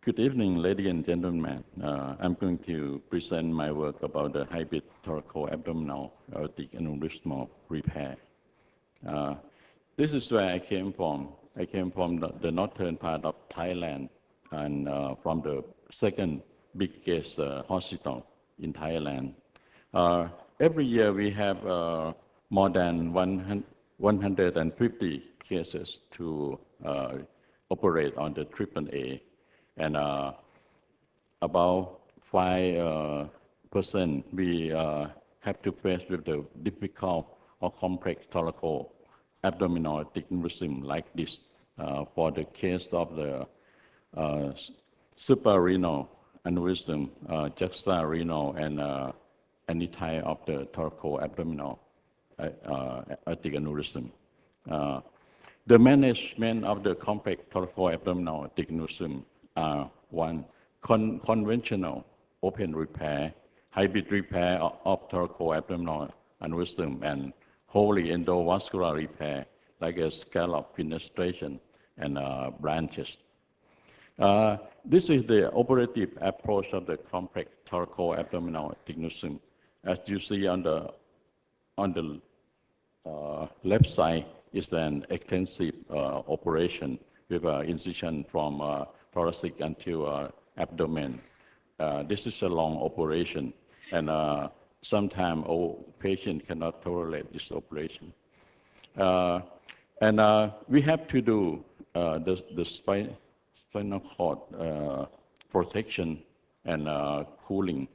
Good evening, ladies and gentlemen. I'm going to present my work about the hybrid thoracoabdominal aortic aneurysmal repair. This is where I came from. I came from the northern part of Thailand and from the second biggest hospital in Thailand. Every year we have more than 150 cases to operate on the AAA. And about 5% we have to face with the difficult or complex thoracoabdominal aortic aneurysm like this for the case of the suprarenal aneurysm, juxtarenal, and any type of the thoracoabdominal aortic aneurysm. The management of the complex thoracoabdominal aortic aneurysm are one, conventional open repair, hybrid repair of thoracoabdominal aneurysm, and wholly endovascular repair, like a scallop penetration and branches. This is the operative approach of the complex thoracoabdominal aortic aneurysm. As you see on the left side is an extensive operation with incision from thoracic until abdomen. This is a long operation, and sometimes patient cannot tolerate this operation. We have to do the spinal cord protection and cooling.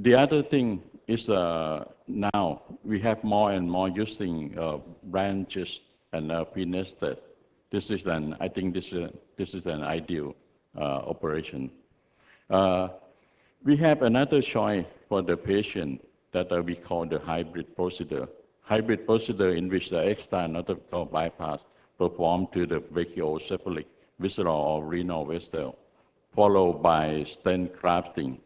The other thing is now we have more and more using branches and fenested. I think this is an ideal operation. We have another choice for the patient that we call the hybrid procedure. Hybrid procedure in which the extranasophageal bypass performed to the brachiocephalic, visceral, or renal vessel, followed by stent grafting,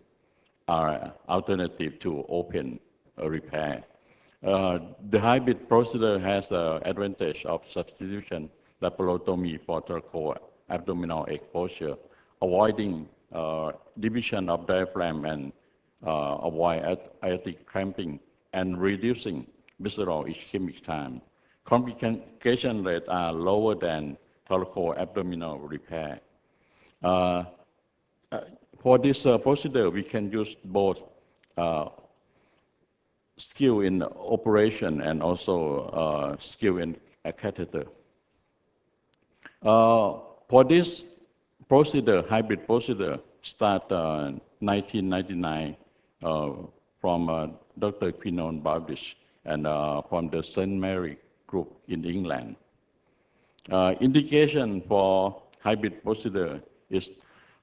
are alternative to open repair. The hybrid procedure has the advantage of substitution laparotomy for thoracoabdominal exposure, avoiding division of diaphragm and avoid aortic cramping, and reducing visceral ischemic time. Complication rates are lower than thoracoabdominal repair. For this procedure, we can use both skill in operation and also skill in a catheter. For this procedure, hybrid procedure, start 1999 from Dr. Quinon Barbish and from the St. Mary group in England. Indication for hybrid procedure is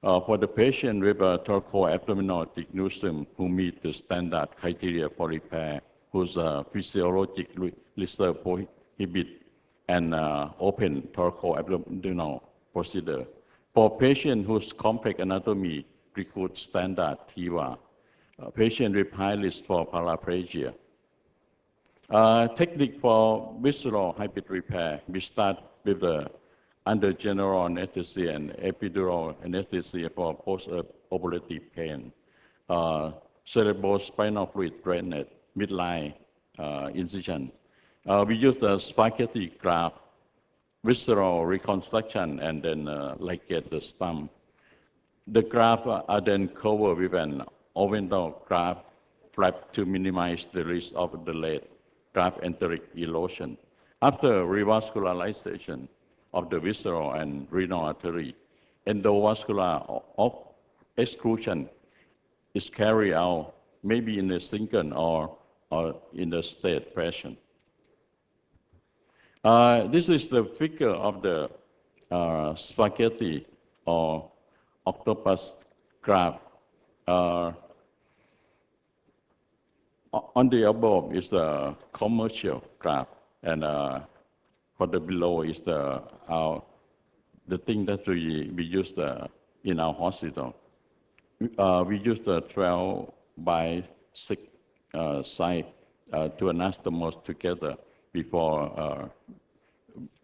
for the patient with a thoracoabdominal aortic aneurysm who meet the standard criteria for repair, whose physiologic reserve prohibit and open thoracoabdominal procedure. For patient whose complex anatomy precludes standard TIVA, patient with high risk for paraplegia. Technique for visceral hybrid repair, we start with the under general anesthesia and epidural anesthesia for post-operative pain. Cerebrospinal fluid drainage, midline incision. We use the spaghetti graft, visceral reconstruction, and then ligate the stump. The graft are then covered with an oviduct graft flap to minimize the risk of delayed graft enteric erosion. After revascularization of the visceral and renal artery, endovascular exclusion is carried out maybe in a single or in a state fashion. This is the figure of the spaghetti or octopus graft. On the above is the commercial graft, and for the below is the thing that we use in our hospital. We use the 12 by 6 side to anastomose together before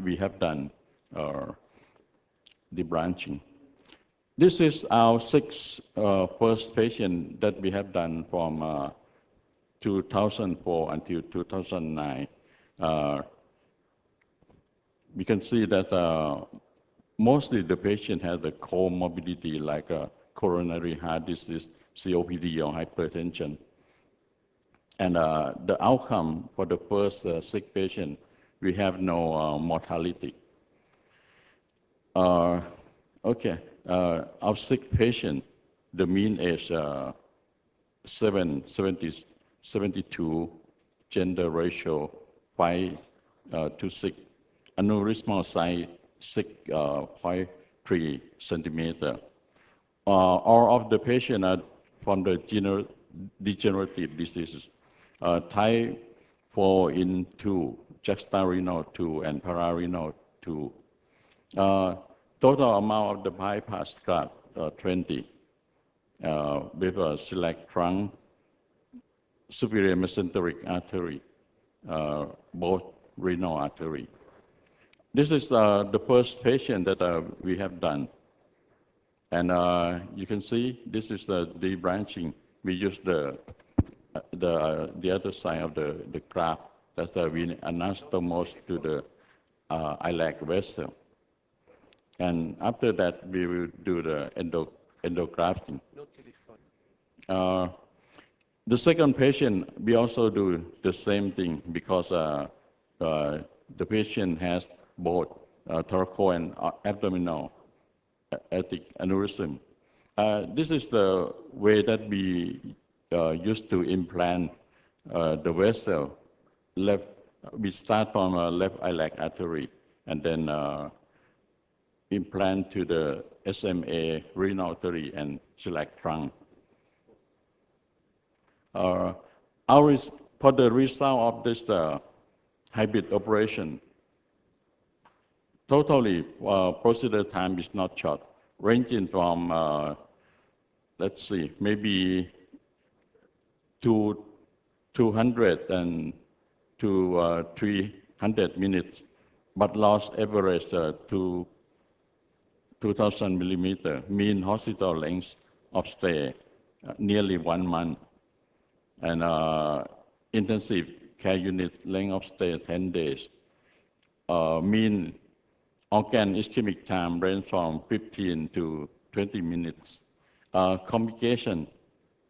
we have done the branching. This is our sixth first patient that we have done from 2004 until 2009. We can see that mostly the patient has a comorbidity like coronary heart disease, COPD, or hypertension. And the outcome for the first sick patient, we have no mortality. Okay, our sick patient, the mean age 72, gender ratio 5 to 6, aneurysmal size 6.3 centimeter. All of the patients are from the degenerative diseases, type 4 in 2, juxtarenal 2, and pararenal 2. Total amount of the bypass graft 20, with a select trunk, superior mesenteric artery, both renal artery. This is the first patient that we have done. And you can see this is the debranching. We use the other side of the graft. That's we anastomose to the iliac vessel. And after that, we will do the endografting. No telephone. The second patient, we also do the same thing because the patient has both thoracic and abdominal aortic aneurysm. This is the way that we used to implant the vessel. We start from left iliac artery and then implant to the SMA, renal artery, and celiac trunk. For the result of this hybrid operation, totally procedure time is not short, ranging from maybe 200 and to 300 minutes, but lost average to 2,000 millimeter, mean hospital length of stay nearly 1 month, and intensive care unit length of stay 10 days. Mean organ ischemic time range from 15 to 20 minutes. Complication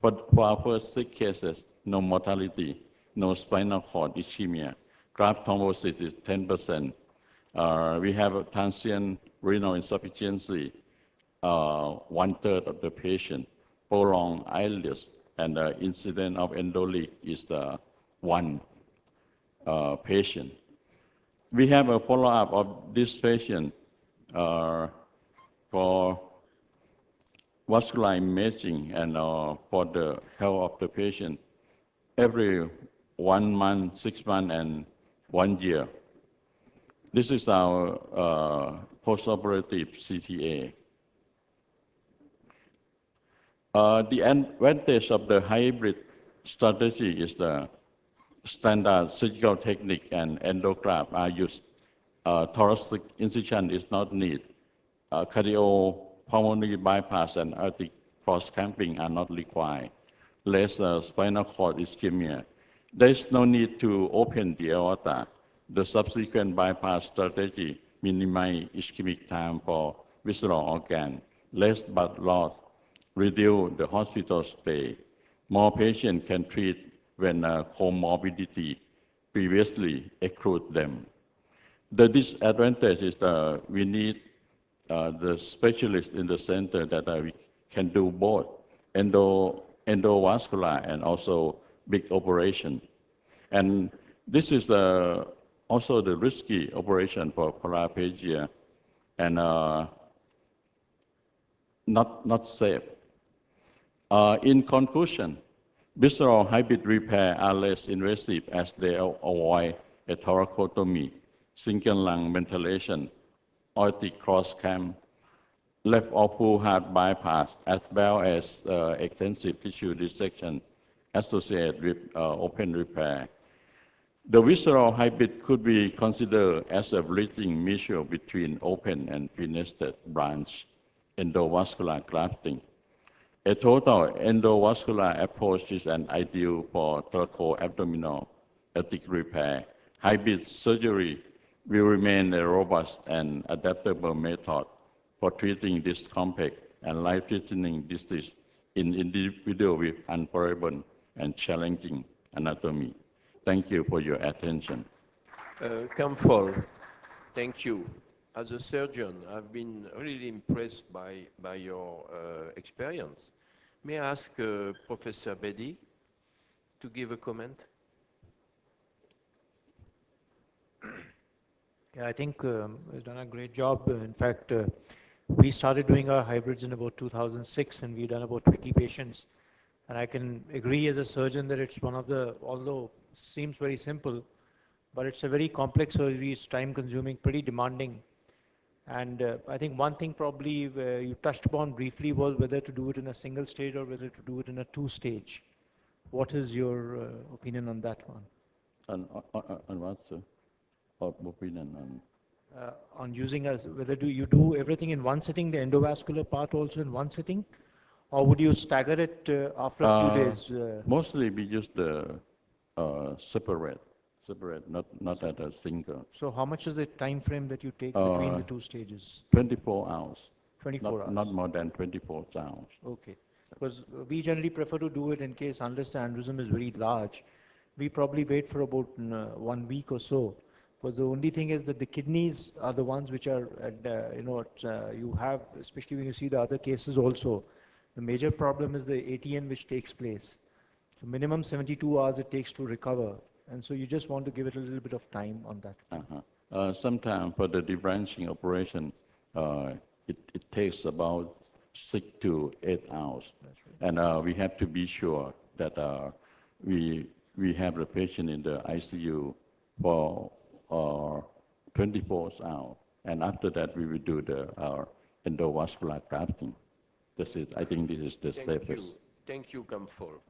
for our first 6 cases, no mortality, no spinal cord ischemia. Graft thrombosis is 10%. We have a transient renal insufficiency, 1/3 of the patient, prolonged illness, and the incidence of endoleak is the 1 patient. We have a follow-up of this patient for vascular imaging and for the health of the patient every 1 month, 6 months, and 1 year. This is our postoperative CTA. The advantage of the hybrid strategy is the standard surgical technique and endograft are used. Thoracic incision is not needed. Cardiopulmonary bypass and aortic cross-clamping are not required. Less spinal cord ischemia. There is no need to open the aorta. The subsequent bypass strategy minimize ischemic time for visceral organ, less blood loss, reduce the hospital stay. More patients can treat when comorbidity previously exclude them. The disadvantage is we need the specialist in the center that we can do both endovascular and also big operation. And this is also the risky operation for paraplegia and not safe. In conclusion, visceral hybrid repair are less invasive as they avoid a thoracotomy, single lung ventilation, aortic cross-clamp, left or full heart bypass, as well as extensive tissue dissection associated with open repair. The visceral hybrid could be considered as a bridging measure between open and fenested branch, endovascular grafting. A total endovascular approach is an ideal for thoracoabdominal aortic repair. Hybrid surgery will remain a robust and adaptable method for treating this complex and life-threatening disease in individuals with unfavorable and challenging anatomy. Thank you for your attention. Kamphol, thank you. As a surgeon, I've been really impressed by your experience. May I ask Professor Bedi to give a comment? Yeah, I think we've done a great job. In fact, we started doing our hybrids in about 2006, and we've done about 20 patients. And I can agree as a surgeon that it's one of the, although seems very simple, but it's a very complex surgery. It's time-consuming, pretty demanding. And I think one thing probably you touched upon briefly was whether to do it in a single stage or whether to do it in a two-stage. What is your opinion on that one? On what, sir? Opinion on? On using as whether you do everything in one sitting, the endovascular part also in one sitting, or would you stagger it after a few days? Mostly we use the separate, not at a single. So how much is the time frame that you take between the two stages? 24 hours. 24 hours. Not more than 24 hours. Okay. Because we generally prefer to do it in case unless the aneurysm is very large. We probably wait for about 1 week or so. Because the only thing is that the kidneys are the ones which are, you have, especially when you see the other cases also, the major problem is the ATN which takes place. So minimum 72 hours it takes to recover. And so you just want to give it a little bit of time on that. Sometimes for the debranching operation, it takes about 6 to 8 hours. Right. And we have to be sure that we have the patient in the ICU for 24 hours. And after that, we will do the endovascular grafting. This is, I think this is the safest. Thank you, Kamphol.